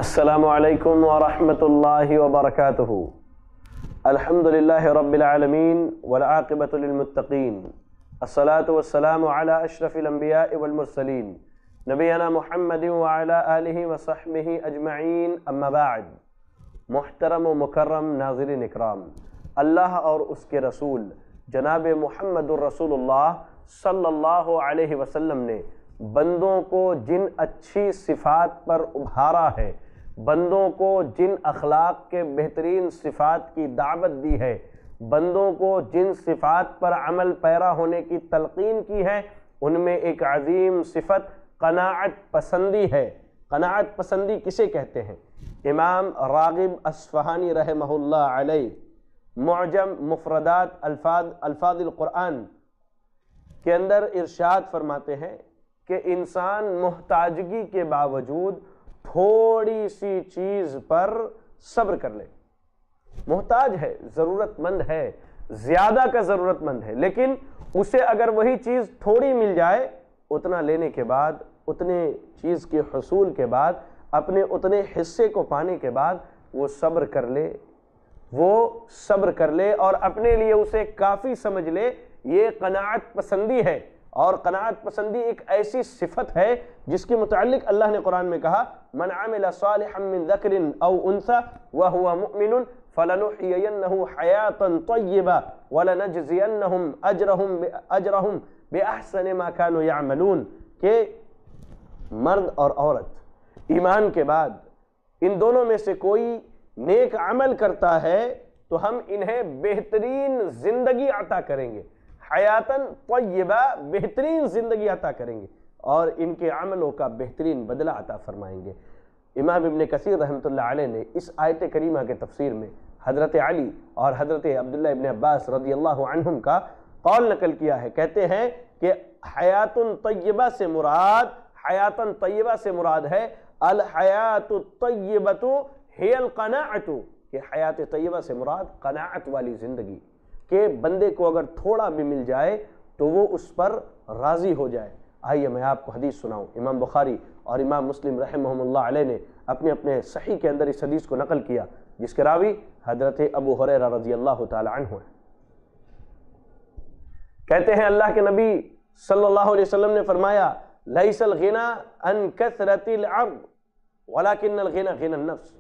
السلام علیکم ورحمۃ اللہ وبرکاتہ۔ الحمد للہ رب العالمین والعاقبۃ للمتقین، الصلاۃ والسلام علی اشرف الانبیاء والمرسلین نبینا محمد وعلی آلہ وصحبہ اجمعین، اما بعد۔ محترم و مکرم ناظرین اکرام، اللہ اور اس کے رسول جناب محمد الرسول اللہ صلی اللہ علیہ وسلم نے بندوں کو جن اچھی صفات پر ابھارا ہے، بندوں کو جن اخلاق کے بہترین صفات کی دعوت دی ہے، بندوں کو جن صفات پر عمل پیرا ہونے کی تلقین کی ہے، ان میں ایک عظیم صفت قناعت پسندی ہے۔ قناعت پسندی کسے کہتے ہیں؟ امام راغب اصفہانی رحمہ اللہ علیہ معجم مفردات الفاظ القرآن کے اندر ارشاد فرماتے ہیں کہ انسان محتاجگی کے باوجود تھوڑی سی چیز پر صبر کر لے۔ محتاج ہے، ضرورت مند ہے، زیادہ کا ضرورت مند ہے، لیکن اسے اگر وہی چیز تھوڑی مل جائے، اتنا لینے کے بعد، اتنے چیز کے حصول کے بعد، اپنے اتنے حصے کو پانے کے بعد وہ صبر کر لے اور اپنے لیے اسے کافی سمجھ لے، یہ قناعت پسندی ہے۔ اور قناعت پسندی ایک ایسی صفت ہے جس کے متعلق اللہ نے قرآن میں کہا، من عمل صالحا من ذکر او انثى وهو مؤمن فلنحيينه حیاتا طیبا ولنجزینہم اجرہم باحسن ما كانوا يعملون، کہ مرد اور عورت ایمان کے بعد ان دونوں میں سے کوئی نیک عمل کرتا ہے تو ہم انہیں بہترین زندگی عطا کریں گے، حیاتاً طیبہ، بہترین زندگی عطا کریں گے، اور ان کے عملوں کا بہترین بدلہ عطا فرمائیں گے۔ امام ابن کثیر رحمۃ اللہ علیہ نے اس آیت کریمہ کے تفسیر میں حضرت علی اور حضرت عبداللہ ابن عباس رضی اللہ عنہم کا قول نقل کیا ہے۔ کہتے ہیں کہ حیاتاً طیبہ سے مراد ہے الحیات الطیبۃ ہی القناعۃ، کہ حیات طیبہ سے مراد قناعت والی زندگی، کہ بندے کو اگر تھوڑا بھی مل جائے تو وہ اس پر راضی ہو جائے۔ آئیے میں آپ کو حدیث سناؤں۔ امام بخاری اور امام مسلم رحمہم اللہ علیہ نے اپنے صحیح کے اندر اس حدیث کو نقل کیا، جس کے راوی حضرت ابو ہریرہ رضی اللہ تعالی عنہ ہیں۔ کہتے ہیں اللہ کے نبی صلی اللہ علیہ وسلم نے فرمایا، لیس الغنی عن کثرۃ العرض ولکن الغنی غنی النفس۔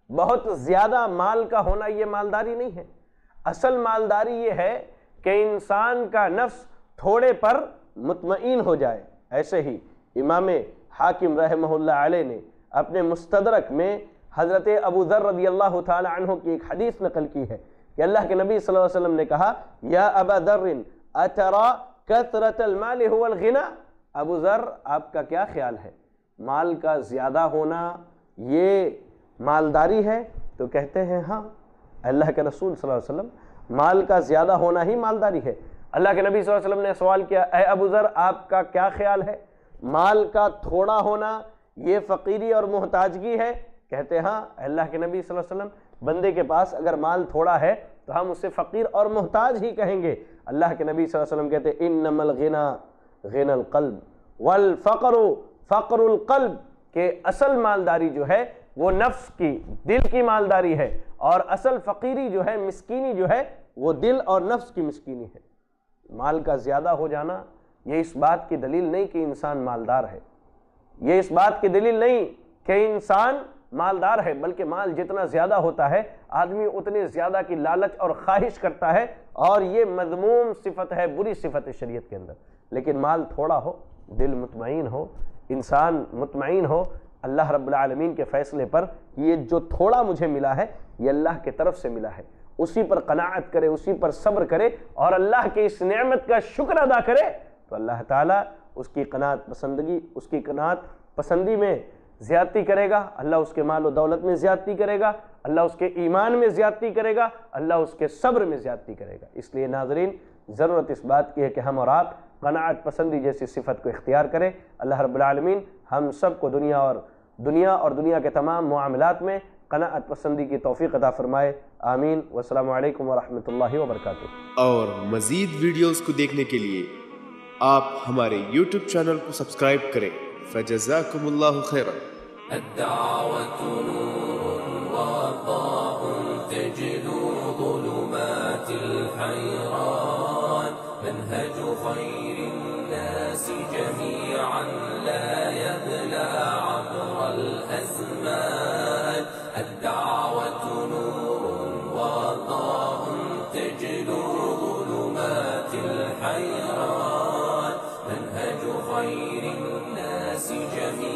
بہت زیادہ مال کا ہونا یہ مالداری نہیں ہے، اصل مالداری یہ ہے کہ انسان کا نفس تھوڑے پر مطمئن ہو جائے۔ ایسے ہی امام حاکم رحمہ اللہ علیہ نے اپنے مستدرک میں حضرت ابو ذر رضی اللہ تعالی عنہ کی ایک حدیث نقل کی ہے کہ اللہ کے نبی صلی اللہ علیہ وسلم نے کہا، یا ابا ذر اترى کثرۃ المال هو الغنى؟ ابو ذر، آپ کا کیا خیال ہے، مال کا زیادہ ہونا یہ مالداری ہے؟ تو کہتے ہیں ہاں، اللہ کے رسول صلی اللہ علیہ وسلم، مال کا زیادہ ہونا ہی مالداری ہے۔ اللہ کے نبی صلی اللہ علیہ وسلم نے سوال کیا، اے ابو ذر، آپ کا کیا خیال ہے، مال کا تھوڑا ہونا یہ فقیری اور محتاجگی ہے؟ کہتے ہاں، اللہ کے نبی صلی اللہ علیہ وسلم، بندے کے پاس اگر مال تھوڑا ہے تو ہم اسے فقیر اور محتاج ہی کہیں گے۔ اللہ کے نبی صلی اللہ علیہ وسلم کہتے ہیں، انما الغنى غنى القلب والفقر فقر القلب، کہ اصل مالداری جو ہے وہ نفس کی، دل کی مالداری ہے، اور اصل فقیری جو ہے، مسکینی جو ہے، وہ دل اور نفس کی مسکینی ہے۔ مال کا زیادہ ہو جانا یہ اس بات کی دلیل نہیں کہ انسان مالدار ہے، یہ اس بات کی دلیل نہیں کہ انسان مالدار ہے، بلکہ مال جتنا زیادہ ہوتا ہے آدمی اتنے زیادہ کی لالچ اور خواہش کرتا ہے، اور یہ مذموم صفت ہے، بری صفت ہے شریعت کے اندر۔ لیکن مال تھوڑا ہو، دل مطمئن ہو، انسان مطمئن ہو اللہ رب العالمین کے فیصلے پر، یہ جو تھوڑا مجھے ملا ہے یہ اللہ کی طرف سے ملا ہے، اسی پر قناعت کرے، اسی پر صبر کرے، اور اللہ کے اس نعمت کا شکر ادا کرے، تو اللہ تعالیٰ اس کی قناعت پسندی میں زیادتی کرے گا، اللہ اس کے مال و دولت میں زیادتی کرے گا، اللہ اس کے ایمان میں زیادتی کرے گا، اللہ اس کے صبر میں زیادتی کرے گا۔ اس لیے ناظرین، ضرورت اس بات کی ہے کہ ہم اور آپ قناعت پسندی جیسی صفت کو اختیار کریں۔ اللہ رب العالمین ہم سب کو دنیا اور دنیا کے تمام معاملات میں قناعت پسندی کی توفیق عطا فرمائے، آمین۔ والسلام علیکم ورحمۃ اللہ وبرکاتہ۔ اور مزید ویڈیوز کو دیکھنے کے لیے آپ ہمارے YouTube چینل کو سبسکرائب کریں۔ فجزاکم اللہ خیرا۔ الدعوة نور وضاء تجلو ظلمات الحيران، منهج خير الناس جميعا لا يبلى عبر الأزمان. الدعوة نور وضاء تجلو ظلمات الحيران، منهج خير الناس جميعا